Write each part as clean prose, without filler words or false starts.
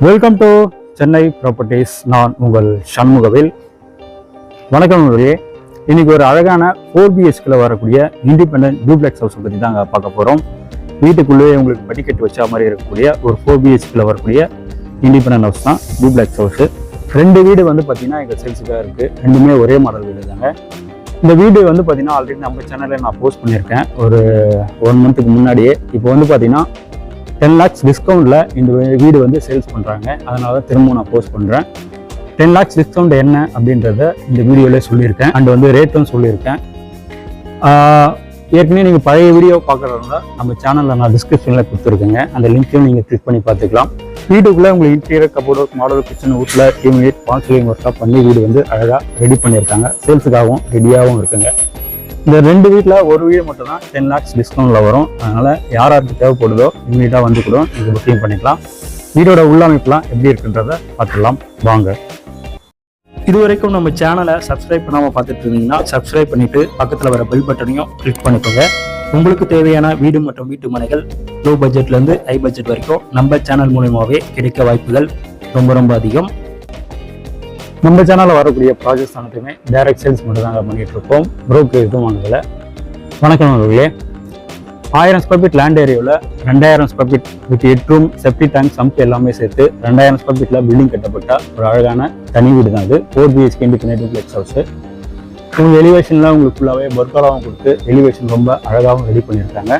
Welcome to Chennai properties. நான் உங்கள் சண்முகவேல். வணக்கம் நண்பர்களே. இன்னைக்கு ஒரு அழகான 4BHK வரக்கூடிய இண்டிபெண்டன்ட் டூப்ளெக்ஸ் ஹவுஸ் பற்றி தாங்க பார்க்க போகிறோம். வீட்டுக்குள்ளேயே உங்களுக்கு படிக்கட்டு வச்ச மாதிரி இருக்கக்கூடிய ஒரு 4BHK வரக்கூடிய இண்டிபெண்டன்ட் ஹவுஸ் தான் டூப்ளெக்ஸ் ஹவுஸ். 2 வீடு வந்து பார்த்தீங்கன்னா எங்கள் சேல்ஸுக்காக இருக்குது. ரெண்டுமே ஒரே மாடல் வீடு தாங்க. இந்த வீடு வந்து பார்த்தீங்கன்னா ஆல்ரெடி நம்ம சேனலில் நான் போஸ்ட் பண்ணியிருக்கேன் ஒரு 1 மந்த்துக்கு முன்னாடியே. இப்போ வந்து பார்த்தீங்கன்னா 10 lakhs டிஸ்கவுண்ட்டில் இந்த வீடு வந்து சேல்ஸ் பண்ணுறாங்க. அதனால தான் திரும்ப நான் போஸ்ட் பண்ணுறேன். 10 lakhs டிஸ்கவுண்ட் என்ன அப்படின்றத இந்த வீடியோவிலே சொல்லியிருக்கேன். அண்ட் வந்து ரேட்டும் சொல்லியிருக்கேன். ஏற்கனவே நீங்கள் பழைய வீடியோ பார்க்குறதா நம்ம சேனலில் நான் டிஸ்கிரிப்ஷனில் கொடுத்துருக்கேங்க. அந்த லிங்க்கையும் நீங்கள் கிளிக் பண்ணி பார்த்துக்கலாம். வீட்டுக்குள்ளே உங்களுக்கு இன்டீரியர் கபோர்டு மாடல் கிச்சன் வீட்டில் டியூனிட் பான்சிலிங் ஒர்க்காக பண்ணி வீடு வந்து அழகாக ரெடி பண்ணியிருக்காங்க. சேல்ஸுக்காகவும் ரெடியாகவும் இருக்குங்க. இந்த 2 வீட்டில் ஒரு வீடு மட்டும் தான் 10 lakhs டிஸ்கவுண்ட்டில் வரும். அதனால் யாருக்கு தேவைப்படுதோ இமீடியட்டாக வந்து கூட நீங்கள் புக்கிங் பண்ணிக்கலாம். வீடோட உள்ளமைப்புலாம் எப்படி இருக்குன்றதை பார்த்துக்கலாம் வாங்க. இது வரைக்கும் நம்ம சேனலை சப்ஸ்கிரைப் பண்ணாமல் பார்த்துட்டு இருந்தீங்கன்னா சப்ஸ்கிரைப் பண்ணிவிட்டு பக்கத்தில் வர பெல் பட்டனையும் கிளிக் பண்ணிக்கோங்க. உங்களுக்கு தேவையான வீடு மற்றும் வீட்டு மனைகள் லோ பட்ஜெட்லேருந்து ஹை பட்ஜெட் வரைக்கும் நம்ம சேனல் மூலமாகவே கிடைக்க வாய்ப்புகள் ரொம்ப அதிகம். நம்ம சேனலில் வரக்கூடிய ப்ராஜெக்ட்ஸ் அனைத்துமே டைரக்ட் சேல்ஸ் மட்டும் தாங்க பண்ணிகிட்டு இருக்கோம். ப்ரோக்கர் எதுவும் வாங்கல. வணக்கம் நண்பர்களே. 1000 ஸ்கொயர் ஃபீட் லேண்ட் ஏரியாவில் 2000 square feet with 8 room septic tank sump எல்லாமே சேர்த்து 2000 ஸ்கொயர் ஃபீட்டில் பில்டிங் கட்டப்பட்ட ஒரு அழகான தனி வீடு தான் இது. 4BHK independent duplex house. உங்களுக்கு எலிவேஷனில் உங்களுக்கு ஃபுல்லாகவே பர்கராகவும் கொடுத்து எலிவேஷன் ரொம்ப அழகாகவும் ரெடி பண்ணியிருக்காங்க.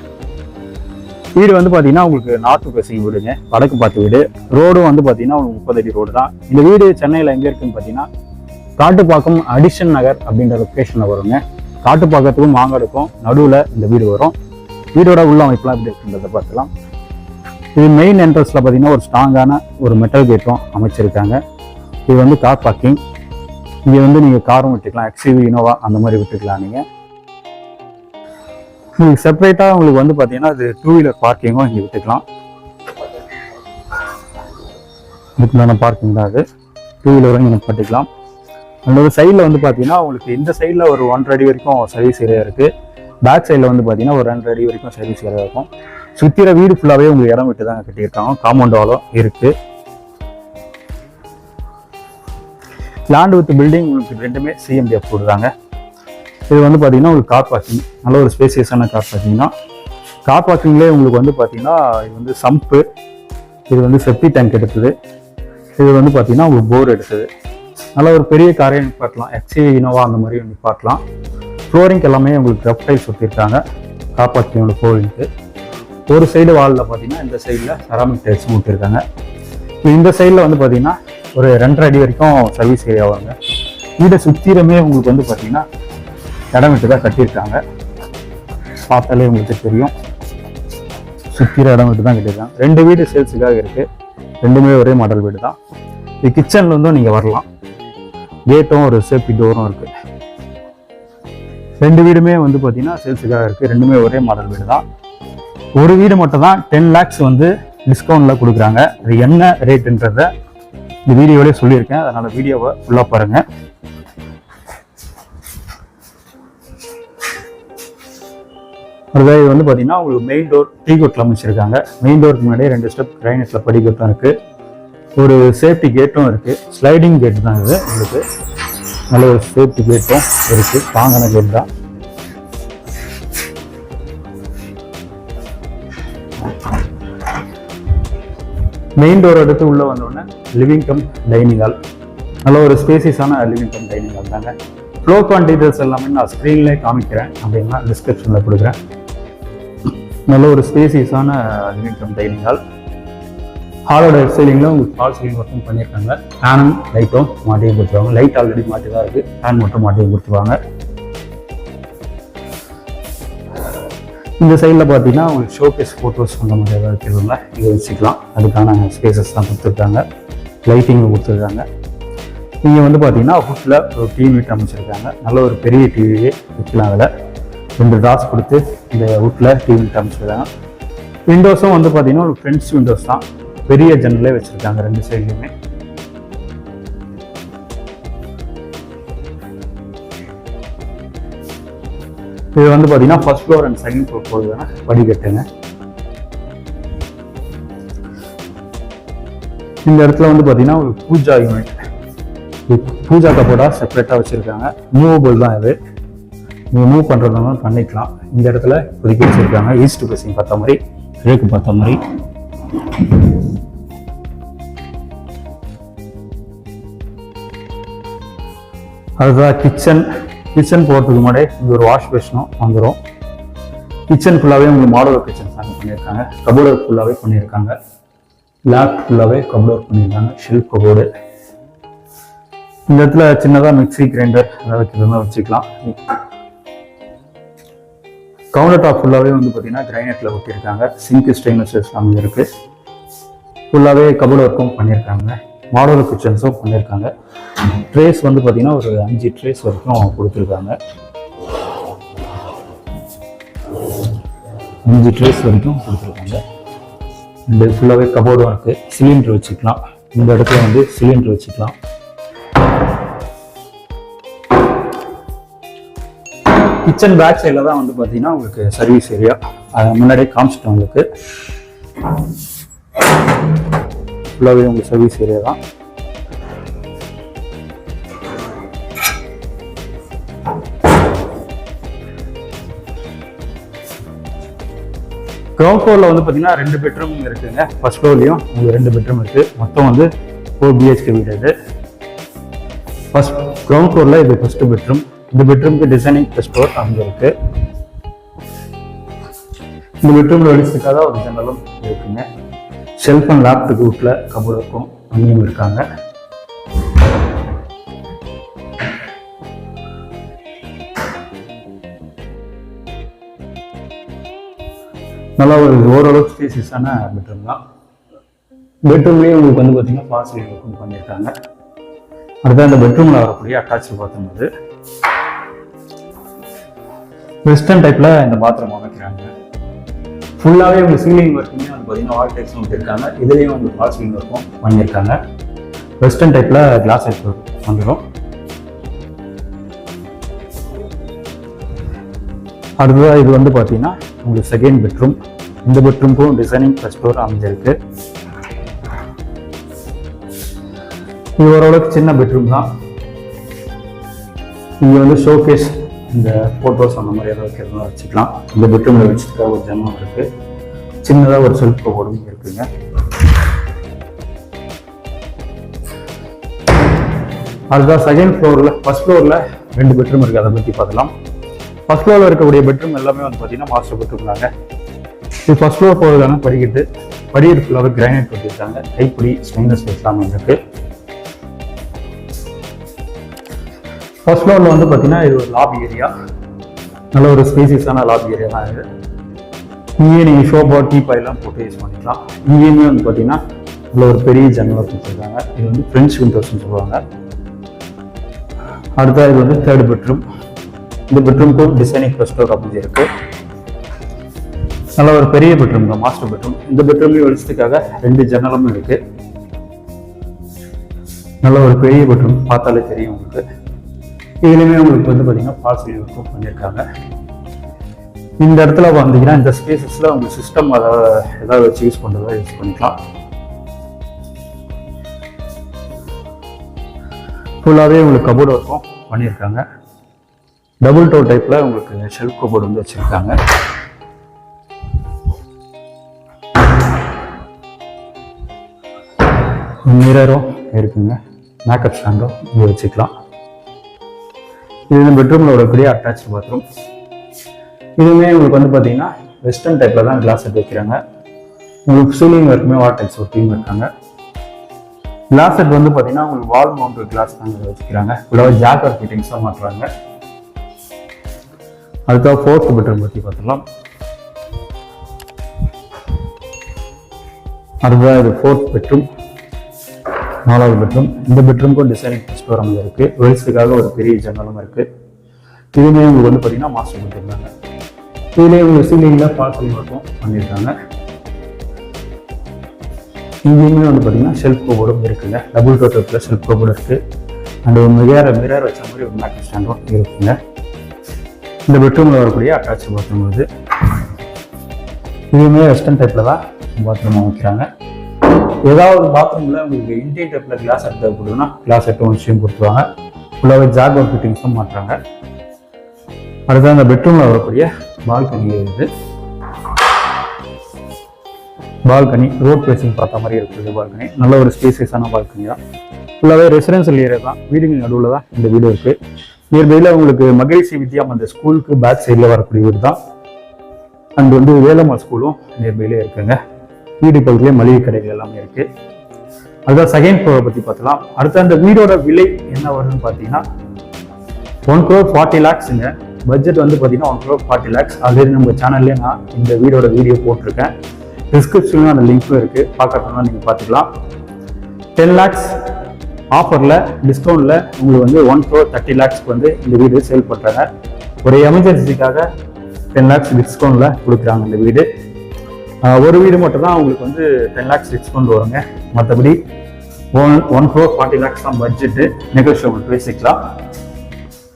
வீடு வந்து பார்த்தீங்கன்னா உங்களுக்கு நார்த் ஃபேசிங் வீடுங்க, வடக்கு பார்த்து வீடு. ரோடும் வந்து பார்த்தீங்கன்னா உங்களுக்கு 30 அடி ரோடு தான். இந்த வீடு சென்னையில் எங்கே இருக்குன்னு பார்த்தீங்கன்னா காட்டுப்பாக்கம் அடிஷன் நகர் அப்படின்ற லொக்கேஷனில் வருங்க. காட்டுப்பாக்கத்துக்கும் மாங்காடுக்கும் நடுவில் இந்த வீடு வரும். வீடோட உள்ள அமைப்புலாம் எப்படி இருக்குன்றதை பார்க்கலாம். இது மெயின் என்ட்ரன்ஸில் பார்த்தீங்கன்னா ஒரு ஸ்ட்ராங்கான ஒரு மெட்டல் கேட்டும் அமைச்சிருக்காங்க. இது வந்து கார் பார்க்கிங். இங்கே வந்து நீங்கள் காரும் விட்டுக்கலாம், XUV இனோவா அந்த மாதிரி விட்டுக்கலாம். நீங்கள் உங்களுக்கு செப்பரேட்டாக உங்களுக்கு வந்து பார்த்தீங்கன்னா அது 2 வீலர் பார்க்கிங்கும் இங்கே விட்டுக்கலாம். இதுக்குள்ளான பார்க்கிங் தான் அது. 2 வீலரும் இங்கே பண்ணிக்கலாம். அந்த சைடில் வந்து பார்த்தீங்கன்னா உங்களுக்கு இந்த சைடில் ஒரு 1.5 அடி வரைக்கும் சர்வீஸ் ஏரியா இருக்குது. பேக் சைடில் வந்து பார்த்தீங்கன்னா ஒரு 2.5 அடி வரைக்கும் சர்வீஸ் ஏரியா இருக்கும். சுற்றிற வீடு ஃபுல்லாகவே உங்களுக்கு இடம் விட்டு தாங்க கட்டியிருக்காங்க. காம்பவுண்ட் வாலும் இருக்குது. லேண்ட் வித் பில்டிங் உங்களுக்கு 2மே CMDF போடுறாங்க. இது வந்து பார்த்தீங்கன்னா உங்களுக்கு கார் பார்க்கிங், நல்ல ஒரு ஸ்பேசியஸான கார் பார்க்கிங் தான். கார் பார்க்கிங்லேயே உங்களுக்கு வந்து பார்த்தீங்கன்னா இது வந்து சம்ப்பு, இது வந்து செப்டி டேங்க் எடுத்தது, இது வந்து பார்த்தீங்கன்னா உங்களுக்கு போர் எடுத்தது. நல்ல ஒரு பெரிய காரையை நிப்பாட்டலாம், XUV இனோவா அந்த மாதிரி நிப்பாட்டலாம். ஃப்ளோரிங் எல்லாமே உங்களுக்கு ரஃப் டைல்ஸ் ஊற்றிருக்காங்க. கார் பார்க்கிங்கோட ஃப்ளோரிங்க்கு ஒரு சைடு வாலில் பார்த்தீங்கன்னா இந்த சைடில் செராமிக் டைல்ஸ் ஊற்றிருக்காங்க. இந்த சைடில் வந்து பார்த்தீங்கன்னா ஒரு 2.5 அடி வரைக்கும் சர்வீஸ் ஏரியா வருங்க. வீடை சுற்றிலுமே உங்களுக்கு வந்து பார்த்தீங்கன்னா இடம் விட்டு தான் கட்டியிருக்காங்க. பார்த்தாலே உங்களுக்கு தெரியும், சுற்றிற இடம் விட்டு தான் கட்டியிருக்காங்க. 2 வீடு சேல்ஸுக்காக இருக்குது. 2மே ஒரே மாடல் வீடு தான். இது கிச்சன்ல இருந்தும் நீங்கள் வரலாம். கேட்டும் ஒரு சேஃப்டி டோரும் இருக்குது. 2 வீடுமே வந்து பார்த்தீங்கன்னா சேல்ஸுக்காக இருக்குது. 2மே ஒரே மாடல் வீடு தான். ஒரு வீடு மட்டும் தான் 10 lakhs வந்து டிஸ்கவுண்ட்டில் கொடுக்குறாங்க. அது என்ன ரேட்டுன்றதை இந்த வீடியோவிலே சொல்லியிருக்கேன். அதனால் வீடியோவை ஃபுல்லாக பாருங்கள். அதுவே இது வந்து பார்த்தீங்கன்னா உங்களுக்கு மெயின் டோர் டீகோட்டில் அமைச்சிருக்காங்க. மெயின் டோருக்கு முன்னாடியே 2 ஸ்டெப் கிரைனெட்டில் படிக்கட்டும் இருக்குது. ஒரு சேஃப்டி கேட்டும் இருக்குது. ஸ்லைடிங் கேட் தான் இது. உங்களுக்கு நல்ல ஒரு சேஃப்டி கேட்டும் இருக்குது. ஸ்ட்ராங்கான கேட் தான். மெயின் டோர் எடுத்து உள்ளே வந்தோடனே லிவிங் கம் டைனிங் ஹால். நல்ல ஒரு ஸ்பேசியஸான லிவிங் கம் டைனிங் ஹால் தாங்க. ஃப்ளோ கான் டீட்டெயில்ஸ் எல்லாமே நான் ஸ்க்ரீன்லேயே காமிக்கிறேன், அப்படின்னா டிஸ்கிரிப்ஷனில் கொடுக்குறேன். நல்ல ஒரு ஸ்பேசியஸான லிவிங் கம் டைனிங் ஹால். ஹாலோட சீலிங்கில் உங்களுக்கு ஹால் சீலிங் ஒர்க்கும் பண்ணியிருக்காங்க. ஃபேனும் லைட்டும் மாட்டியும் கொடுத்துருவாங்க. லைட் ஆல்ரெடி மாட்டி தான் இருக்குது. ஃபேன் மட்டும் மாட்டியும் கொடுத்துருவாங்க. இந்த சைடில் பார்த்தீங்கன்னா உங்களுக்கு ஷோகேஸ் ஃபோட்டோஸ் அந்த மாதிரி ஏதாவது இருக்குதுங்களா, இங்கே வச்சுக்கலாம். அதுக்கான ஸ்பேசஸ் தான் கொடுத்துருக்காங்க. லைட்டிங்கும் கொடுத்துருக்காங்க. இங்கே வந்து பார்த்தீங்கன்னா ஹுட்டில் ஒரு டிவி அமைச்சிருக்காங்க. நல்ல ஒரு பெரிய டிவியே வைக்கலாம். அதில் 2 ட்ராஸ் கொடுத்து இந்த ஹுட்டில் டிவி அமைச்சிருக்காங்க. விண்டோஸும் வந்து பார்த்தீங்கன்னா ஒரு ஃப்ரெண்ட்ஸ் விண்டோஸ் தான். பெரிய ஜன்னலே வச்சுருக்காங்க 2 சைட்லையுமே. இது வந்து பார்த்தீங்கன்னா first floor and second floor போகுதுன்னா படிக்கட்டுங்க. இந்த இடத்துல வந்து பார்த்தீங்கன்னா ஒரு பூஜா யூனிட், பூஜா கபோர்டா செப்பரேட்டாக வச்சுருக்காங்க. மூவபிள் தான் இது, நீங்கள் மூவ் பண்ணுறதுனால பண்ணிக்கலாம். இந்த இடத்துல ஒதுக்கி வச்சுருக்காங்க ஈஸ்ட் ஃபேஸிங் பார்த்த மாதிரி, கிழக்கு பார்த்த மாதிரி. அதுதான் கிச்சன் போகிறதுக்கு முன்னாடி இங்கே ஒரு வாஷ் பேஷனும் வந்துடும். கிச்சன் ஃபுல்லாகவே உங்களுக்கு மாடல் கிச்சன் பண்ணியிருக்காங்க. கபோர்டு ஃபுல்லாகவே பண்ணியிருக்காங்க. லேப் ஃபுல்லாகவே கபோர்டு பண்ணியிருக்காங்க, ஷெல்ஃப் கபோர்டு. இந்த இடத்துல சின்னதாக மிக்சி கிரைண்டர் அதை வைக்கிறதா வச்சுக்கலாம். கவுண்டர் டாப் ஃபுல்லாகவே வந்து பார்த்தீங்கன்னா கிரைனேட்டில் ஒட்டியிருக்காங்க. சிங்க் ஸ்டெயின்லெஸ் ஸ்டீல் இருக்குது. ஃபுல்லாகவே கபோர்டு ஒர்க்கும் பண்ணியிருக்காங்க. மாடல் கிச்சன்ஸும் பண்ணியிருக்காங்க. ட்ரேஸ் வந்து பார்த்தீங்கன்னா ஒரு 5 ட்ரேஸ் வரைக்கும் கொடுத்துருக்காங்க. 5 ட்ரேஸ் வரைக்கும் கொடுத்துருக்காங்க. இந்த ஃபுல்லாகவே கபோர்டும் இருக்குது. சிலிண்டர் வச்சுக்கலாம். இந்த இடத்துல வந்து சிலிண்டர் வச்சுக்கலாம். கிச்சன் பேக் சைடில் தான் வந்து பார்த்தீங்கன்னா உங்களுக்கு சர்வீஸ் ஏரியா, முன்னாடியே காமிச்சிட்டோம். உங்களுக்கு ஃபுல்லாகவே உங்களுக்கு சர்வீஸ் ஏரியா தான். கிரவுண்ட் ஃப்ளோரில் வந்து பார்த்தீங்கன்னா 2 பெட்ரூம் இருக்குங்க. ஃபர்ஸ்ட் ஃப்ளோர்லையும் உங்களுக்கு 2 பெட்ரூம் இருக்குது. மொத்தம் வந்து 4 BHK வீடு இது. ஃபர்ஸ்ட் கிரவுண்ட் ஃப்ளோரில் இது ஃபர்ஸ்ட் பெட்ரூம். இந்த பெட்ரூமுக்கு டிசைனிங் ஸ்டோர் அங்கே இருக்கு. இந்த பெட்ரூம்ல வெளிச்சத்துக்காக ஒரு ஜன்னலும் இருக்குங்க. ஷெல்ஃப் அண்ட் லேப்டாப் வீட்டில் கபோர்டு இருக்கும், அங்கேயும் இருக்காங்க. நல்லா ஒரு ஓரளவுக்கு ஸ்பேசியஸான பெட்ரூம் தான். பெட்ரூம்லேயே உங்களுக்கு வந்து பார்த்தீங்கன்னா ஃபால் சீலிங் ஒர்க்கும் பண்ணியிருக்காங்க. அடுத்த அந்த பெட்ரூமில் வரக்கூடிய அட்டாச்சு பாத்ரூம் அது வெஸ்டர்ன் டைப்பில் இந்த பாத்ரூம் அமைக்கிறாங்க. ஃபுல்லாகவே உங்களுக்கு சீலிங் ஒர்க்குமே வந்து பார்த்தீங்கன்னா வால் டைப்ஸும் விட்டுருக்காங்க. இதுலேயும் உங்களுக்கு ஃபால் சீலிங் ஒர்க்கும் பண்ணியிருக்காங்க. வெஸ்டர்ன் டைப்பில் கிளாஸ் டைப் வந்துடும். அடுத்ததாக இது வந்து பார்த்தீங்கன்னா உங்களுக்கு செகண்ட் பெட்ரூம். இந்த பெட்ரூமுக்கும் டிசைனிங் ப்ளஸ் டோர் அமைஞ்சிருக்கு. இது ஓரளவுக்கு சின்ன பெட்ரூம் தான். இங்கே வந்து ஷோகேஸ், இந்த ஃபோட்டோஸ் அந்த மாதிரி ஏதாவது வைக்கிறதுலாம் வச்சுக்கலாம். இந்த பெட்ரூமில் வச்சுருக்க ஒரு ஜன்னல் இருக்குது. சின்னதாக ஒரு செல்ஃப் கபோர்டும் இருக்குங்க. அதுதான் செகண்ட் ஃப்ளோரில். ஃபர்ஸ்ட் ஃப்ளோரில் 2 பெட்ரூம் இருக்குது, அதை பற்றி பார்க்கலாம். ஃபர்ஸ்ட் ஃப்ளோரில் இருக்கக்கூடிய பெட்ரூம் எல்லாமே வந்து பார்த்தீங்கன்னா மாஸ்டர் பெட்ரூம் தாங்க. இது ஃபர்ஸ்ட் ஃப்ளோர் போகிறதுக்கான படிக்கட்டு ஃபுல்லாகவே கிரைனைட் பண்ணியிருக்காங்க. கைப்பிடி ஸ்டெயின்லெஸ் ஸ்டீல் எல்லாமே இருக்குது. ஃபர்ஸ்ட் ஃப்ளோரில் வந்து பார்த்தீங்கன்னா இது ஒரு லாபி ஏரியா, நல்ல ஒரு ஸ்பேசியஸான லாபி ஏரியா தான் இது. இங்கேயே நீங்கள் ஷோபா டீபாயெல்லாம் போட்டு யூஸ் பண்ணிக்கலாம். இங்கேயுமே வந்து பார்த்தீங்கன்னா நல்ல ஒரு பெரிய ஜன்னலாக கொடுத்துருக்காங்க. இது வந்து ஃப்ரெஞ்ச் விண்டோஸ்ன்னு சொல்லுவாங்க. அடுத்த இது வந்து தேர்ட் பெட்ரூம். இந்த பெட்ரூமுக்கு டிசைனிங் ப்ளஸ் டோர் அப்படி இருக்கு. நல்ல ஒரு பெரிய பெட்ரூம் தான், மாஸ்டர் பெட்ரூம். இந்த பெட்ரூம்லேயும் வெளிச்சத்துக்காக 2 ஜன்னலும் இருக்கு. நல்ல ஒரு பெரிய பெட்ரூம், பார்த்தாலே தெரியும் உங்களுக்கு. இதுலையுமே உங்களுக்கு வந்து பார்த்தீங்கன்னா ஃபால் சீலிங் ஒர்க்கும் பண்ணியிருக்காங்க. இந்த இடத்துல வந்தீங்கன்னா இந்த ஸ்பேசஸில் உங்களுக்கு சிஸ்டம் ஏதாவது வச்சு யூஸ் பண்ணுறதா யூஸ் பண்ணிக்கலாம். ஃபுல்லாகவே உங்களுக்கு கபோர்டு ஒர்க்கும் பண்ணியிருக்காங்க. டபுள் டோர் டைப்பில் உங்களுக்கு ஷெல்ஃப் கபோர்டு வந்து வச்சுருக்காங்க. மிரரும் இருக்குங்க, மேக்கப் ஸ்டாண்டும் இங்கே வச்சுக்கலாம். இது இந்த பெட்ரூமில் வரக்கூடிய அட்டாச்சு பாத்ரூம். இதுவுமே உங்களுக்கு வந்து பார்த்தீங்கன்னா வெஸ்டர்ன் டைப்பில் தான் கிளாஸ் செட் வைக்கிறாங்க. உங்களுக்கு சீலிங் ஒர்க்குமே வால் டைப்ஸ் ஒர்க்கிங் இருக்காங்க. கிளாஸ் செட் வந்து பார்த்தீங்கன்னா உங்களுக்கு வால் மவுண்ட் கிளாஸ் தான் வச்சுக்கிறாங்க. இவ்வளோ ஜாக்கர் ஃபிட்டிங்ஸாக மாட்டுறாங்க. அதுக்காக ஃபோர்த் பெட்ரூம் பற்றி பார்த்துக்கலாம். அதுதான் இது ஃபோர்த் பெட்ரூம், 4வது பெட்ரூம். இந்த பெட்ரூமுக்கும் டிசைனிங் ஸ்டோர் அங்கே இருக்குது. வெளிச்சத்துக்காக ஒரு பெரிய ஜன்னலும் இருக்குது. இதுவுமே உங்களுக்கு வந்து பார்த்தீங்கன்னா மாஸ்டர் பெட்ரூம் தாங்க. இதுலேயே உங்களுக்கு சீலிங்கில் ஃபால் சீலிங் ஒர்க்கும் பண்ணியிருக்காங்க. இங்கேயுமே வந்து பார்த்தீங்கன்னா ஷெல்ஃப் கபோர்டும் இருக்குங்க. டபுள் டோர் டைப்பில் ஷெல்ஃப் கபோர்டு இருக்குது. அண்ட் ஒரு மிரர் வச்ச மாதிரி ஒரு மேக்கப் ஸ்டாண்டும் இருக்குங்க. இந்த பெட்ரூமில் வரக்கூடிய அட்டாச் பாத்ரூம் இது. இதுவுமே வெஸ்டர்ன் டைப்பில் தான் பாத்ரூம் அமைக்கிறாங்க. ஏதாவது பாத்ரூமில் உங்களுக்கு இந்தியன் டைப்பில் கிளாஸ் செட் தேவைப்படுதுன்னா கிளாஸ் செட்டும் விஷயம் கொடுத்துருவாங்க. ஃபுல்லாகவே ஜாக்வார் ஃபிட்டிங்ஸும் மாட்டுறாங்க. அடுத்து அந்த பெட்ரூமில் வரக்கூடிய பால்கனி இருக்குது. பால்கனி ரோட் பேசிங் பார்த்த மாதிரி இருக்குது. பால்கனி நல்ல ஒரு ஸ்பேசியஸான பால்கனி தான். ஃபுல்லாகவே ரெசிடென்சியல் ஏரியா தான். வீடுங்க நடுவில் தான் இந்த வீடு இருக்குது. நியர்பையில் உங்களுக்கு மகரிஷி வித்யா அந்த ஸ்கூலுக்கு பேக் சைடில் வரக்கூடிய வீடு தான். அண்ட் வந்து வேலம்மாள் ஸ்கூலும் நியர்பையிலே இருக்குங்க. வீடு பகுதியிலே மளிகை கடைகள் எல்லாமே இருக்குது. அதுதான் செகண்ட் ஃப்ளோரை பற்றி பார்த்தலாம். அடுத்து அந்த வீடோட விலை என்ன வருதுன்னு பார்த்தீங்கன்னா 1,40 lakhsங்க. பட்ஜெட் வந்து பார்த்தீங்கன்னா 1,40 lakhs. ஆல்ரெடி நம்ம சேனல்லே நான் இந்த வீடோட வீடியோ போட்டிருக்கேன். டிஸ்கிரிப்ஷன்லையும் அந்த லிங்க்கும் இருக்குது. பார்க்கறதுனா நீங்கள் பார்த்துக்கலாம். 10 lakhs ஆஃபரில் டிஸ்கவுண்ட்டில் உங்களுக்கு வந்து 1,30 lakhsக்கு வந்து இந்த வீடு சேல் பண்ணுறாங்க. ஒரு எமர்ஜென்சிக்காக 10 lakhs டிஸ்கவுண்ட்டில் கொடுக்குறாங்க இந்த வீடு. ஒரு வீடு மட்டும் தான் உங்களுக்கு வந்து 10 lakhs டிஸ்கவுண்ட் வருங்க. மற்றபடி 1,40 lakhs தான் பட்ஜெட்டு. நெகோஷியபிள் பேசிக்கலாம்.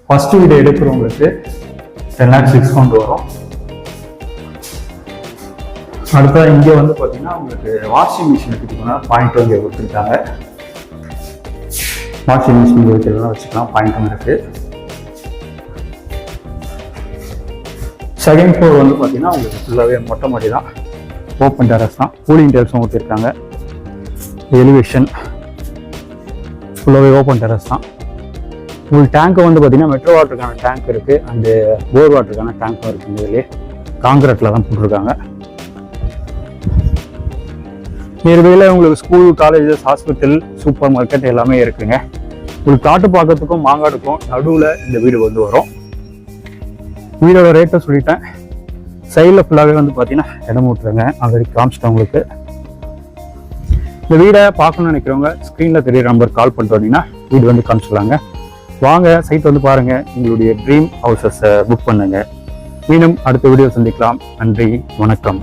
ஃபர்ஸ்ட் வீடு எடுக்கிறவங்களுக்கு 10 lakhs டிஸ்கவுண்ட் வரும். அடுத்த இங்கே வந்து பார்த்தீங்கன்னா உங்களுக்கு வாஷிங் மிஷின் எடுத்துக்கோங்க. பாயிண்ட் இங்கே கொடுத்துருக்காங்க. வாஷிங் மிஷின் வைக்கிறதுலாம் வச்சுக்கலாம். பாயிண்ட்டும் இருக்கு. செகண்ட் ஃப்ளோர் வந்து பார்த்தீங்கன்னா உங்களுக்கு ஃபுல்லாகவே மொட்டை மாடி தான். ஓப்பன் டெரஸ் தான். கூலிங் டெரஸும் ஊற்றிருக்காங்க. எலிவேஷன் ஃபுல்லாகவே ஓப்பன் டெரஸ் தான். உங்களுக்கு டேங்க்கு வந்து பார்த்தீங்கன்னா மெட்ரோ வாட்டருக்கான டேங்க் இருக்குது. அண்டு போர் வாட்டருக்கான டேங்க்கும் இருக்குது. இதுலேயே காங்கிரீட்டில் தான் போட்டிருக்காங்க. நியர்பையில் உங்களுக்கு school, colleges, hospital, super market எல்லாமே இருக்குங்க. உங்களுக்கு காட்டுப்பாக்கத்துக்கும் மாங்காடுக்கும் நடுவில் இந்த வீடு வந்து வரும். வீடோட ரேட்டை சொல்லிட்டேன். சைடில் ஃபுல்லாகவே வந்து பார்த்தீங்கன்னா இடம் விட்டுருங்க. ஆல்ரெடி காமிச்சிட்டேன் உங்களுக்கு. இந்த வீடை பார்க்கணும்னு நினைக்கிறவங்க ஸ்க்ரீனில் தெரிய நம்பர் கால் பண்ணிட்டு வந்தீங்கன்னா வீடு வந்து காமிச்சிடலாங்க. வாங்க சைட் வந்து பாருங்கள். உங்களுடைய ட்ரீம் ஹவுசஸை புக் பண்ணுங்க. மீண்டும் அடுத்த வீடியோ சந்திக்கலாம். நன்றி, வணக்கம்.